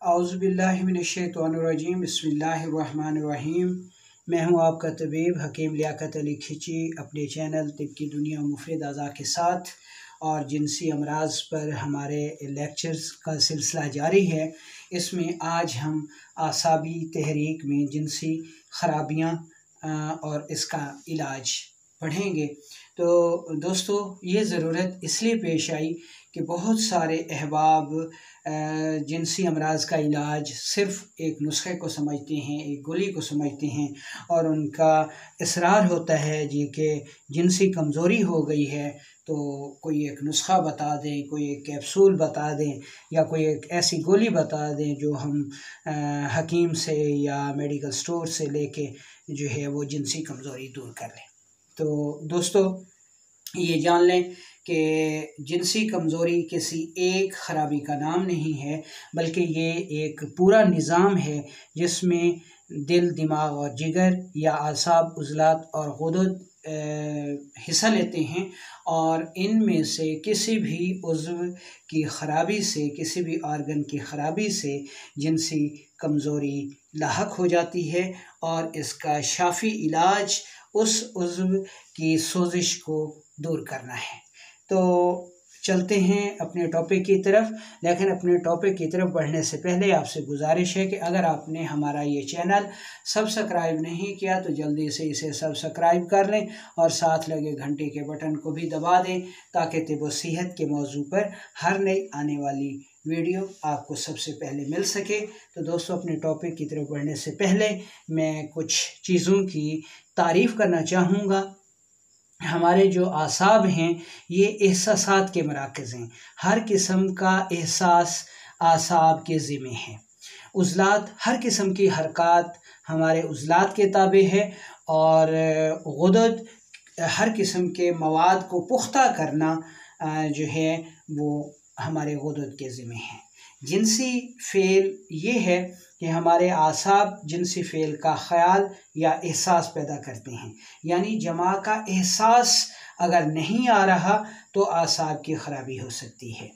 औज़ुबिल्लाहिमिनश्शैतानिर्रजीम बिस्मिल्लाहिर्रहमानिर्रहीम। मैं हूं आपका तबीब हकीम लियाकत अली खिची अपने चैनल तिब की दुनिया मुफीद अज़ा के साथ, और जिनसी अमराज पर हमारे लेक्चर्स का सिलसिला जारी है। इसमें आज हम आसाबी तहरीक में जिनसी खराबियां और इसका इलाज पढ़ेंगे। तो दोस्तों, ये ज़रूरत इसलिए पेश आई कि बहुत सारे अहबाब जिनसी अमराज का इलाज सिर्फ़ एक नुस्खे को समझते हैं, एक गोली को समझते हैं, और उनका इसरार होता है जी कि जिनसी कमज़ोरी हो गई है तो कोई एक नुस्खा बता दें, कोई एक कैप्सूल बता दें, या कोई एक ऐसी गोली बता दें जो हम हकीम से या मेडिकल स्टोर से लेके जो है वो जिनसी कमज़ोरी दूर कर लें। तो दोस्तों, ये जान लें कि जिनसी कमज़ोरी किसी एक ख़राबी का नाम नहीं है, बल्कि ये एक पूरा निज़ाम है जिसमें दिल, दिमाग और जिगर या आसाब, उज़लात और गुदद हिस्सा लेते हैं, और इनमें से किसी भी उज़्व की ख़राबी से, किसी भी ऑर्गन की ख़राबी से जिनसी कमज़ोरी लाहक हो जाती है, और इसका शाफ़ी इलाज उस उज़्व की सोजिश को दूर करना है। तो चलते हैं अपने टॉपिक की तरफ। लेकिन अपने टॉपिक की तरफ बढ़ने से पहले आपसे गुजारिश है कि अगर आपने हमारा ये चैनल सब्सक्राइब नहीं किया तो जल्दी से इसे सब्सक्राइब कर लें, और साथ लगे घंटे के बटन को भी दबा दें, ताकि तिब सेहत के मौजू पर हर नई आने वाली वीडियो आपको सबसे पहले मिल सके। तो दोस्तों, अपने टॉपिक की तरफ बढ़ने से पहले मैं कुछ चीज़ों की तारीफ़ करना चाहूँगा। हमारे जो आसाब हैं ये एहसासात के मराकज़ हैं। हर किस्म का एहसास आसाब के ज़िम्मे है। उज़लात, हर किस्म की हरकत हमारे उज़लात के ताबे है, और गुदद, हर किस्म के मवाद को पुख्ता करना जो है वो हमारे गुदद के ज़िम्मे है। जिनसी फ़ेल ये है कि हमारे आसाब जिनसी फ़ेल का ख़याल या एहसास पैदा करते हैं, यानी जमा का एहसास अगर नहीं आ रहा तो आसाब की ख़राबी हो सकती है।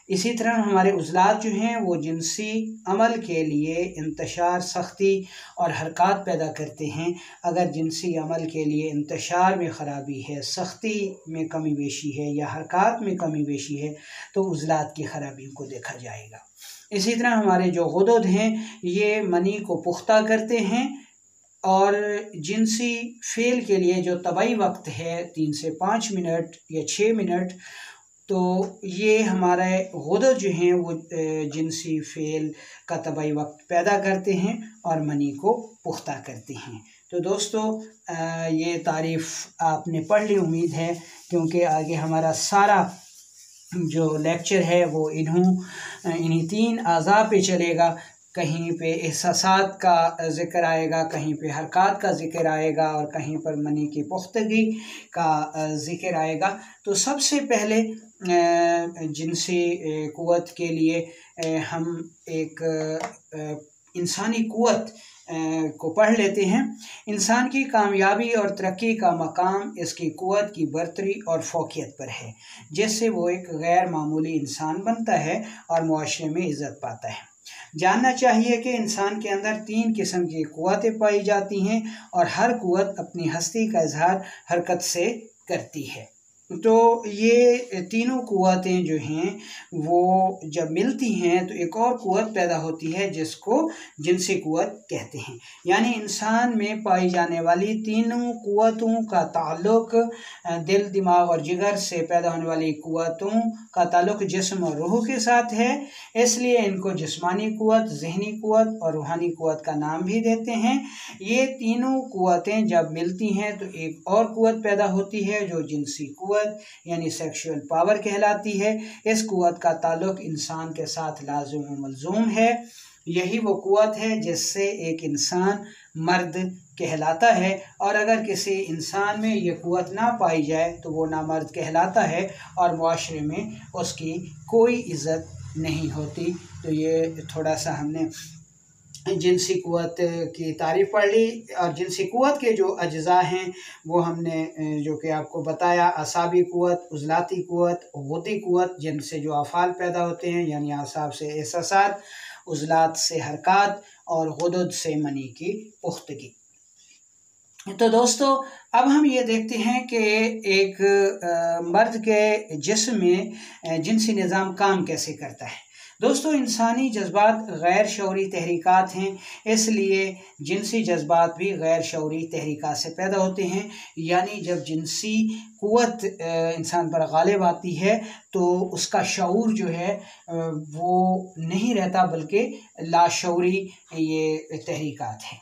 इसी तरह हमारे उज़लात जो हैं वो जिनसी अमल के लिए इंतशार, सख्ती और हरकत पैदा करते हैं। अगर जिनसी अमल के लिए इंतशार में ख़राबी है, सख्ती में कमी बेशी है, या हरकत में कमी बेशी है, तो उज़लात की ख़राबियों को देखा जाएगा। इसी तरह हमारे जो गुदद हैं ये मनी को पुख्ता करते हैं, और जिनसी फ़ेल के लिए जो तबई वक्त है 3 से 5 मिनट या 6 मिनट, तो ये हमारे गुदद जो हैं वो जिनसी फ़ेल का तबई वक्त पैदा करते हैं और मनी को पुख्ता करते हैं। तो दोस्तों, ये तारीफ़ आपने पढ़ ली उम्मीद है, क्योंकि आगे हमारा सारा जो लेक्चर है वो इन्हीं 3 अज़ा पे चलेगा। कहीं पे एहसासात का ज़िक्र आएगा, कहीं पे हरकत का ज़िक्र आएगा, और कहीं पर मनी की पुख्तगी का ज़िक्र आएगा। तो सबसे पहले जिनसी क़ुव्वत के लिए हम एक इंसानी क़ुव्वत को पढ़ लेते हैं। इंसान की कामयाबी और तरक्की का मकाम इसकी क़ुव्वत की बरतरी और फ़ौक़ियत पर है, जिससे वो एक गैर मामूली इंसान बनता है और मुआशरे में इज़्ज़त पाता है। जानना चाहिए कि इंसान के अंदर 3 किस्म की क़ुव्वतें पाई जाती हैं, और हर क़ुव्वत अपनी हस्ती का इज़हार हरकत से करती है। तो ये तीनों क़ुव्वतें जो हैं वो जब मिलती हैं तो एक और क़ुव्वत पैदा होती है जिसको जिनसी क़ुव्वत कहते हैं। यानी इंसान में पाई जाने वाली तीनों क़ुव्वतों का ताल्लुक़ दिल, दिमाग और जिगर से पैदा होने वाली क़ुव्वतों का ताल्लुक़ जिस्म और रूह के साथ है। इसलिए इनको जिस्मानी क़ुव्वत, ज़हनी क़ुव्वत और रूहानी क़ुव्वत का नाम भी देते हैं। ये तीनों क़ुव्वतें जब मिलती हैं तो एक और क़ुव्वत पैदा होती है जो जिनसी क़ुव्वत यानी सेक्सुअल पावर कहलाती है। इस क़ुव्वत का ताल्लुक़ इंसान के साथ लाज़िम व मलज़ूम है। यही वो क़ुव्वत है जिससे एक इंसान मर्द कहलाता है, और अगर किसी इंसान में ये क़ुव्वत ना पाई जाए तो वो नामर्द कहलाता है और मुआशरे में उसकी कोई इज़्ज़त नहीं होती। तो ये थोड़ा सा हमने जिनसी क़ुव्वत की तारीफ़ पढ़ ली, और जिनसी क़ुव्वत के जो अज्ज़ा हैं वो हमने जो कि आपको बताया, असाबी क़ुव्वत, उज़लाती क़ुव्वत, गुदी क़ुव्वत जिनसे जो अफ़ाल पैदा होते हैं यानी आसाब से एहसासात, उज़लात से हरकत और गुदद से मनी की पुख्तगी। तो दोस्तों, अब हम ये देखते हैं कि एक मर्द के जिस्म में जिनसी निज़ाम काम कैसे करता है। दोस्तों, इंसानी जज्बात गैर शऊरी तहरीकात हैं, इसलिए जिनसी जज्बात भी गैर शऊरी तहरीकात से पैदा होते हैं। यानी जब जिनसी क़ुव्वत इंसान पर गालिब आती है तो उसका शऊर जो है वो नहीं रहता, बल्कि लाशऊरी ये तहरीकात हैं।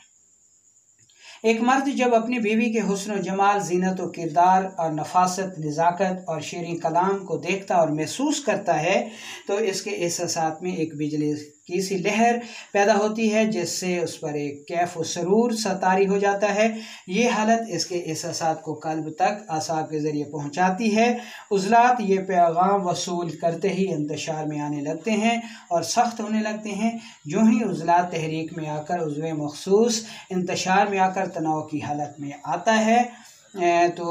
एक मर्द जब अपनी बीवी के हुस्न व जमाल, ज़ीनत व किरदार और नफासत, नज़ाकत और शेरी कलाम को देखता और महसूस करता है तो इसके एहसासात में एक बिजली की सी लहर पैदा होती है, जिससे उस पर एक कैफ व सरूर सा तारी हो जाता है। ये हालत इसके एहसासात को कल्ब तक आसाब के ज़रिए पहुँचाती है। उज़लात ये पैगाम वसूल करते ही इंतशार में आने लगते हैं और सख्त होने लगते हैं। जो ही उज़लात तहरीक में आकर उज़्वे मखसूस इंतशार में आकर तनाव की हालत में आता है तो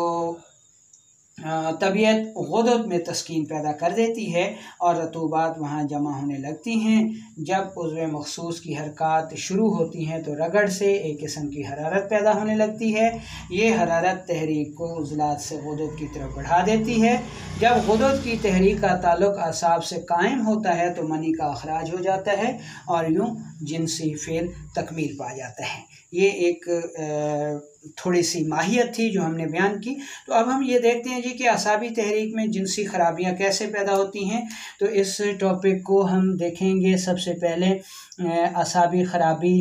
तबीयत गुदद में तस्कीन पैदा कर देती है और रतूबात वहाँ जमा होने लगती हैं। जब उज़्वे मखसूस की हरकत शुरू होती हैं तो रगड़ से एक किस्म की हरारत पैदा होने लगती है। ये हरारत तहरीक को उज़लात से गुदद की तरफ बढ़ा देती है। जब गुदद की तहरीक का ताल्लुक़ असाब से कायम होता है तो मनी का अखराज हो जाता है और यूँ जिनसी फ़ेल तकमील पा जाता है। ये एक थोड़ी सी माहियत थी जो हमने बयान की। तो अब हम ये देखते हैं जी कि असाबी तहरीक में जिनसी खराबियाँ कैसे पैदा होती हैं। तो इस टॉपिक को हम देखेंगे। सबसे पहले असाबी खराबी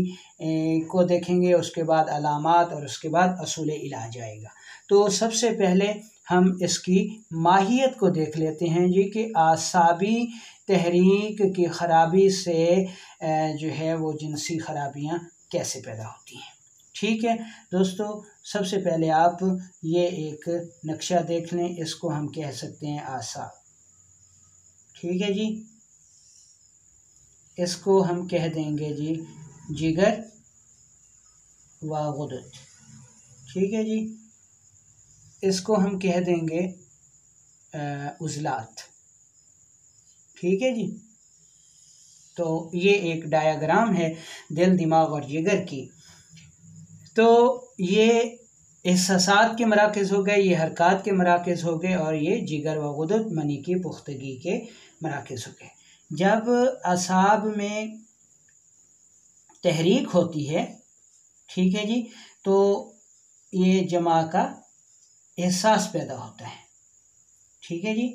को देखेंगे, उसके बाद अलामात और उसके बाद असूल इलाज आएगा। तो सबसे पहले हम इसकी माहियत को देख लेते हैं जी कि असाबी तहरीक की ख़राबी से जो है वो जिनसी खराबियाँ कैसे पैदा होती हैं। ठीक है दोस्तों, सबसे पहले आप ये एक नक्शा देख लें, इसको हम कह सकते हैं आसाब। ठीक है जी, इसको हम कह देंगे जी जिगर व गुदद। ठीक है जी, इसको हम कह देंगे उज़लात। ठीक है जी, तो ये एक डायग्राम है दिल, दिमाग और जिगर की। तो ये एहसासात के मराकज़ हो गए, ये हरकत के मराकज़ हो गए और ये जिगर व गुदद मनी की पुख्तगी के मराकज़ हो गए। जब असाब में तहरीक होती है, ठीक है जी, तो ये जमा का एहसास पैदा होता है। ठीक है जी,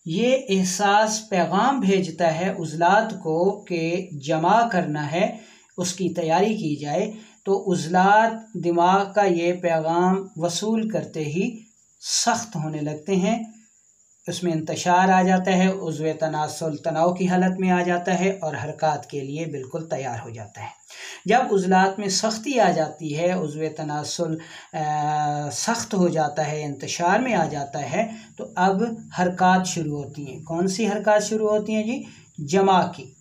ये एहसास पैगाम भेजता है उज़लात को कि जमा करना है, उसकी तैयारी की जाए। तो उज़लात दिमाग का ये पैगाम वसूल करते ही सख्त होने लगते हैं, उसमें इंतशार आ जाता है, उज़्वे तनासुल तनाव की हालत में आ जाता है और हरकत के लिए बिल्कुल तैयार हो जाता है। जब उज़लात में सख्ती आ जाती है, उज़्वे तनासुल सख्त हो जाता है, इंतशार में आ जाता है, तो अब हरकत शुरू होती हैं। कौन सी हरकत शुरू होती हैं जी? जमा की,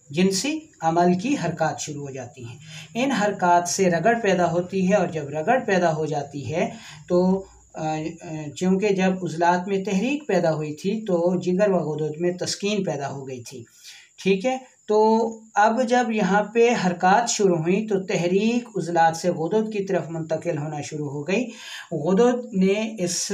जिनसी अमल की हरकत शुरू हो जाती हैं। इन हरकत से रगड़ पैदा होती है और जब रगड़ पैदा हो जाती है तो चूँकि जब उज़लात में तहरीक पैदा हुई थी तो जिगर व गुदद में तस्कीन पैदा हो गई थी। ठीक है, तो अब जब यहाँ पे हरकत शुरू हुई तो तहरीक उज़लात से गुदद की तरफ मुंतकिल होना शुरू हो गई। गुदद ने इस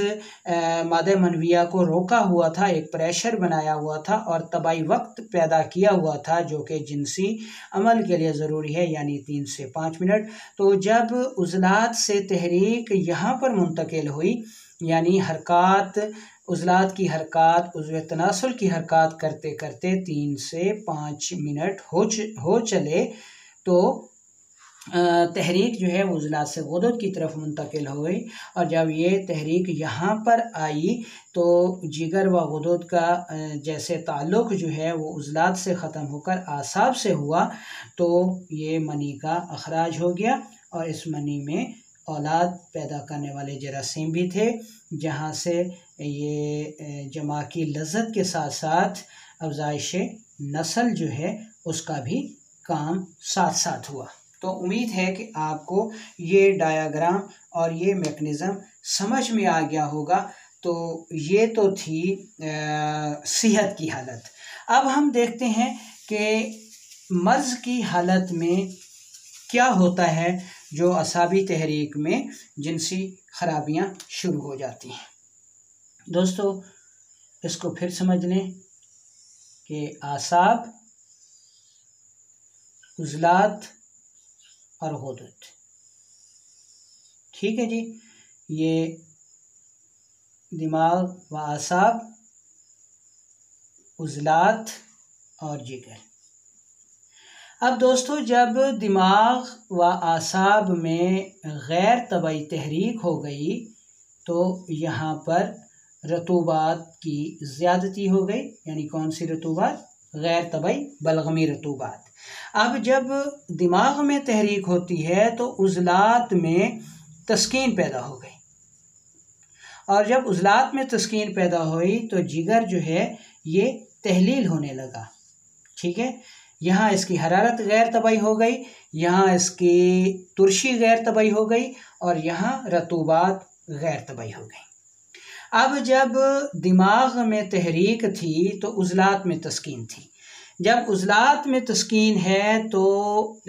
मादे मनविया को रोका हुआ था, एक प्रेशर बनाया हुआ था और तबाई वक्त पैदा किया हुआ था जो कि जिनसी अमल के लिए ज़रूरी है, यानी 3 से 5 मिनट। तो जब उज़लात से तहरीक यहाँ पर मुंतकिल हुई, यानी हरकत उज़लात की हरकत उज़्वे तनासुल की हरकत करते करते 3 से 5 मिनट हो चले तो तहरीक जो है उज़लात से गुदद की तरफ मुंतकिल हो गई। और जब ये तहरीक यहाँ पर आई तो जिगर व गुदद का जैसे ताल्लुक़ जो है वो उज़लात से ख़त्म होकर आसाब से हुआ, तो ये मनी का अखराज हो गया और इस मनी में औलाद पैदा करने वाले जरासीम भी थे, जहाँ से ये जमा की लज़्ज़त के साथ साथ अफ़ज़ाइश नस्ल जो है उसका भी काम साथ साथ हुआ। तो उम्मीद है कि आपको ये डायग्राम और ये मैकेनिज़्म समझ में आ गया होगा। तो ये तो थी सेहत की हालत। अब हम देखते हैं कि मर्ज़ की हालत में क्या होता है जो असाबी तहरीक में जिनसी खराबियां शुरू हो जाती हैं। दोस्तों, इसको फिर समझ लें कि आसाब, उज़लात और गुदत, ठीक है जी, ये दिमाग व आसाब, उज़लात और जिगर। अब दोस्तों, जब दिमाग व आसाब में गैर तबई तहरीक हो गई तो यहाँ पर रतूबात की ज़्यादती हो गई। यानी कौन सी रतूबात? गैर तबई बलगमी रतूबात। अब जब दिमाग में तहरीक होती है तो उज़लात में तस्कीन पैदा हो गई, और जब उज़लात में तस्कीन पैदा हुई तो जिगर जो है ये तहलील होने लगा। ठीक है, यहाँ इसकी हरारत गैर तबई हो गई, यहाँ इसकी तुर्शी गैर तबई हो गई, और यहाँ रतूबात गैर तबई हो गई। अब जब दिमाग में तहरीक थी तो उज़लात में तस्कीन थी। जब उज़लात में तस्कीन है तो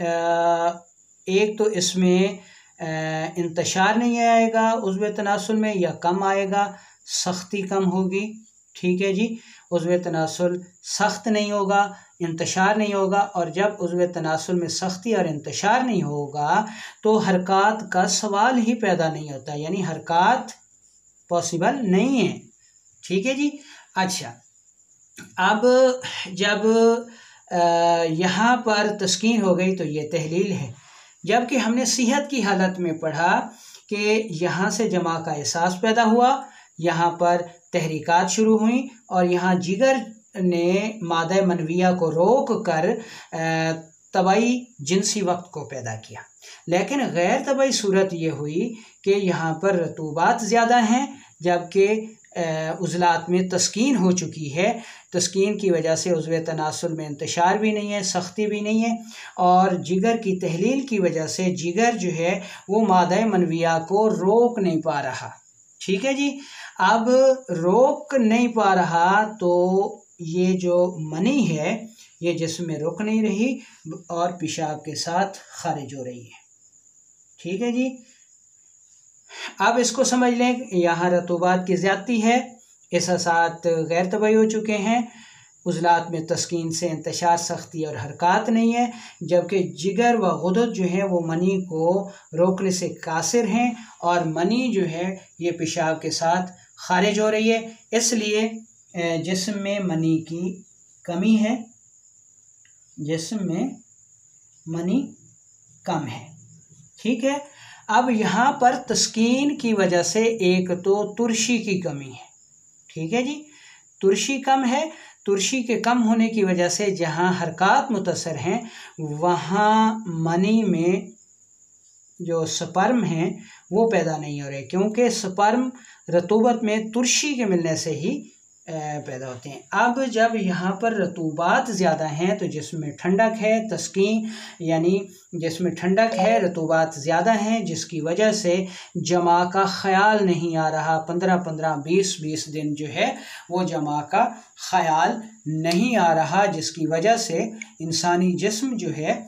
एक तो इसमें इंतशार नहीं आएगा उज़्व तनासुल में, या कम आएगा, सख्ती कम होगी। ठीक है जी, उज़्व तनासुल सख्त नहीं होगा, इंतशार नहीं होगा, और जब उज़्व तनासुल में सख्ती और इंतशार नहीं होगा तो हरकत का सवाल ही पैदा नहीं होता, यानी हरकत पॉसिबल नहीं है। ठीक है जी। अच्छा, अब जब यहाँ पर तस्कीन हो गई तो ये तहलील है, जबकि हमने सेहत की हालत में पढ़ा कि यहाँ से जमा का एहसास पैदा हुआ, यहाँ पर तहरीकात शुरू हुई, और यहाँ जिगर ने मादा मनविया को रोक कर तबई जिनसी वक्त को पैदा किया। लेकिन गैर तबई सूरत ये हुई कि यहाँ पर रतूबात ज़्यादा हैं, जबकि उज़लात में तस्कीन हो चुकी है। तस्कीन की वजह से उज़्व तनासुल में इंतशार भी नहीं है, सख्ती भी नहीं है, और जिगर की तहलील की वजह से जिगर जो है वो मादा मनविया को रोक नहीं पा रहा। ठीक है जी। अब रोक नहीं पा रहा तो ये जो मनी है ये जिस्म में रुक नहीं रही और पेशाब के साथ खारिज हो रही है। ठीक है जी। अब इसको समझ लें, यहाँ रतूबात की ज़्यादती है, एहसासात गैर तबई हो चुके हैं, उज़लात में तस्कीन से इंतशार, सख्ती और हरकत नहीं है, जबकि जिगर व गुदत जो है वो मनी को रोकने से कासिर हैं, और मनी जो है ये पेशाब के साथ खारिज हो रही है। इसलिए जिस्म में मनी की कमी है, जिस्म में मनी कम है। ठीक है। अब यहाँ पर तस्कीन की वजह से एक तो तुर्शी की कमी है। ठीक है जी, तुर्शी कम है। तुर्शी के कम होने की वजह से जहाँ हरकत मुतासर हैं वहाँ मनी में जो स्पर्म हैं वो पैदा नहीं हो रहे, क्योंकि स्पर्म रतूबत में तुर्शी के मिलने से ही पैदा होते हैं। अब जब यहाँ पर रतूबात ज़्यादा हैं तो जिसमें ठंडक है, तस्कीन यानी जिसमें ठंडक है, रतूबात ज़्यादा हैं, जिसकी वजह से जमा का ख़याल नहीं आ रहा। 15-15, 20-20 दिन जो है वो जमा का ख़याल नहीं आ रहा, जिसकी वजह से इंसानी जिस्म जो है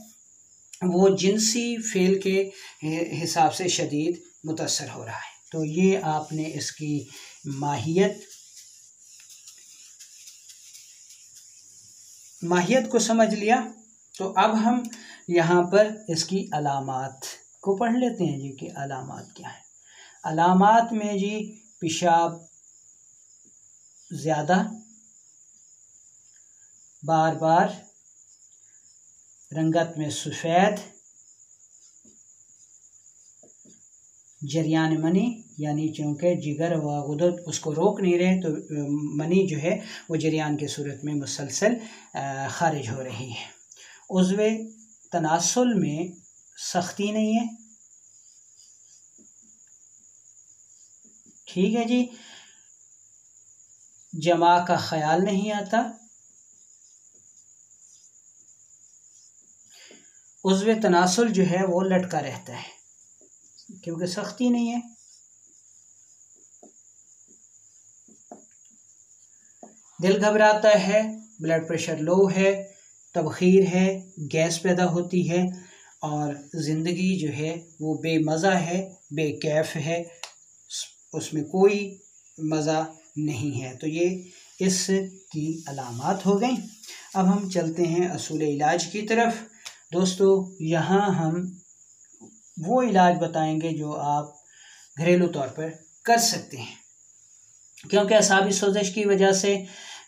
वो जिनसी फेल के हिसाब से शदीद मुतासर हो रहा है। तो ये आपने इसकी माहियत को समझ लिया। तो अब हम यहाँ पर इसकी अलामात को पढ़ लेते हैं जी कि अलामात क्या है। अलामात में जी पेशाब ज़्यादा, बार बार, रंगत में सफ़ेद, जरियान मनी, यानी चूँकि जिगर व गुदत उसको रोक नहीं रहे तो मनी जो है वो जरियान के सूरत में मुसलसल खारिज हो रही है। उज़्व तनासुल में सख्ती नहीं है। ठीक है जी। जमा का ख्याल नहीं आता। उज़्व तनासुल जो है वो लटका रहता है क्योंकि सख्ती नहीं है। दिल घबराता है, ब्लड प्रेशर लो है, तबखीर है, गैस पैदा होती है और ज़िंदगी जो है वो बेमज़ा है, बेकैफ़ है, उसमें कोई मज़ा नहीं है। तो ये इसकी अलामात हो गई। अब हम चलते हैं असूल इलाज की तरफ। दोस्तों, यहाँ हम वो इलाज बताएंगे जो आप घरेलू तौर पर कर सकते हैं, क्योंकि असाबी सोजिश की वजह से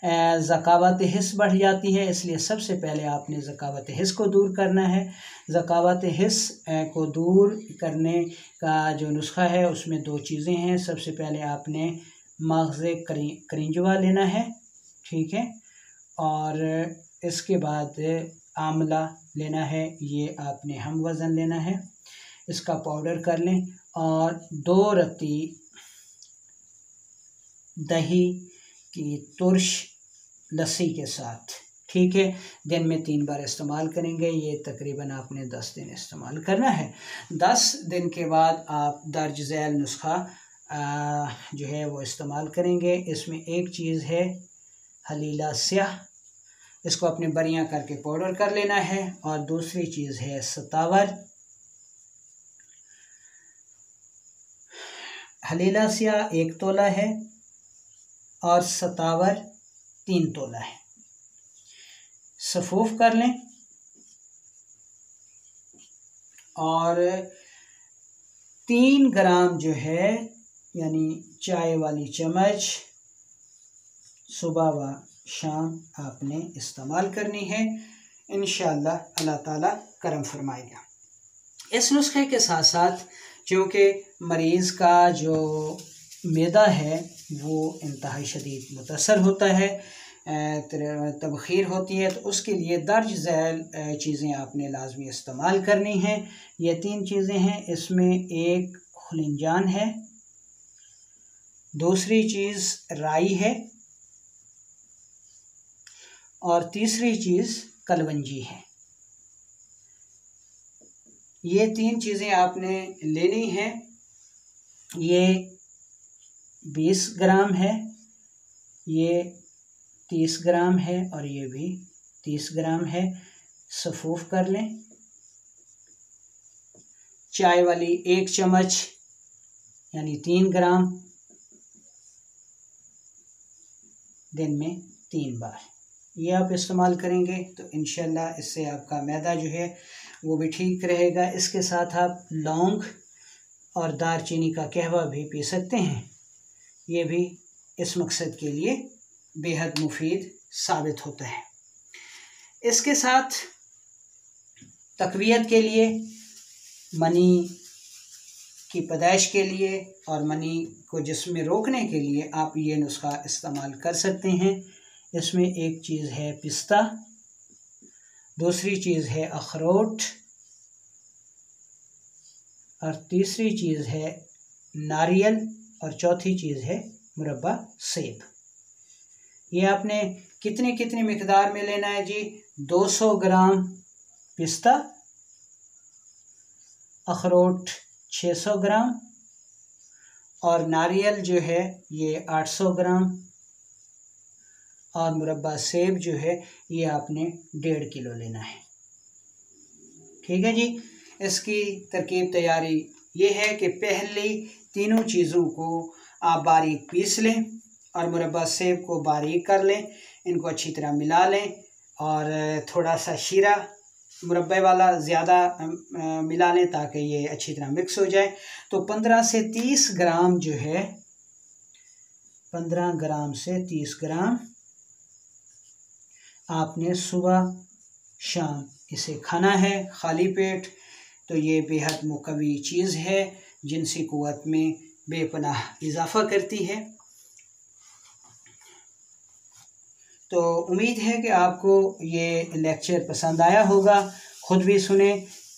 ज़कावत हिस्स बढ़ जाती है। इसलिए सबसे पहले आपने ज़कावत हिस्स को दूर करना है। ज़कावत हिस्स को दूर करने का जो नुस्खा है उसमें दो चीज़ें हैं। सबसे पहले आपने मग़ज़ करिंजवा लेना है, ठीक है, और इसके बाद आंवला लेना है, ये आपने हम वज़न लेना है। इसका पाउडर कर लें और 2 रत्ती दही की तुर्श लस्सी के साथ, ठीक है, दिन में 3 बार इस्तेमाल करेंगे। ये तकरीबन आपने 10 दिन इस्तेमाल करना है। 10 दिन के बाद आप दर्ज झैल नुस्खा जो है वो इस्तेमाल करेंगे। इसमें एक चीज़ है हलीला स्याह, इसको अपने बरियां करके पाउडर कर लेना है, और दूसरी चीज़ है सतावर। हलीला स्याह 1 तोला है और सतावर 3 तोला है। सफूफ कर लें और 3 ग्राम जो है यानी चाय वाली चम्मच सुबह व शाम आपने इस्तेमाल करनी है। इंशाअल्लाह अल्लाह ताला करम फरमाएगा। इस नुस्खे के साथ साथ क्योंकि मरीज़ का जो मैदा है वो इंतहाई शदीद मुतासर होता है, तबखीर होती है, तो उसके लिए दर्ज झैल चीज़ें आपने लाजमी इस्तेमाल करनी हैं। ये 3 चीज़ें हैं। इसमें एक खुलिंजान है, दूसरी चीज़ राई है और तीसरी चीज़ कलवंजी है। ये 3 चीज़ें आपने लेनी हैं। ये 20 ग्राम है, ये 30 ग्राम है और ये भी 30 ग्राम है। सफूफ कर लें। चाय वाली 1 चम्मच यानी 3 ग्राम, दिन में 3 बार ये आप इस्तेमाल करेंगे तो इंशाल्लाह इससे आपका मैदा जो है वो भी ठीक रहेगा। इसके साथ आप लौंग और दालचीनी का कहवा भी पी सकते हैं। ये भी इस मकसद के लिए बेहद मुफीद साबित होता है। इसके साथ तक़वियत के लिए, मनी की पैदाइश के लिए और मनी को जिस्म में रोकने के लिए आप ये नुस्खा इस्तेमाल कर सकते हैं। इसमें एक चीज़ है पिस्ता, दूसरी चीज़ है अखरोट और तीसरी चीज़ है नारियल और चौथी चीज़ है मुरब्बा सेब। ये आपने कितनी मिकदार में लेना है जी? 200 ग्राम पिस्ता, अखरोट 600 ग्राम और नारियल जो है ये 800 ग्राम और मुरब्बा सेब जो है ये आपने 1.5 किलो लेना है। ठीक है जी। इसकी तरकीब तैयारी ये है कि पहले तीनों चीज़ों को आप बारीक पीस लें और मुरब्बा सेब को बारीक कर लें, इनको अच्छी तरह मिला लें और थोड़ा सा शीरा मुरब्बे वाला ज़्यादा मिला लें ताकि ये अच्छी तरह मिक्स हो जाए। तो 15 से 30 ग्राम जो है, 15 ग्राम से 30 ग्राम आपने सुबह शाम इसे खाना है खाली पेट। तो ये बेहद मुकवी चीज़ है, जिनसी क़ुव्वत में बेपनाह इजाफ़ा करती है। तो उम्मीद है कि आपको ये लेक्चर पसंद आया होगा। ख़ुद भी सुने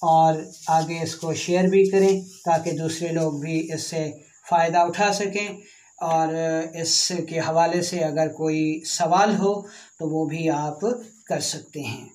और आगे इसको शेयर भी करें ताकि दूसरे लोग भी इससे फ़ायदा उठा सकें। और इसके हवाले से अगर कोई सवाल हो तो वो भी आप कर सकते हैं।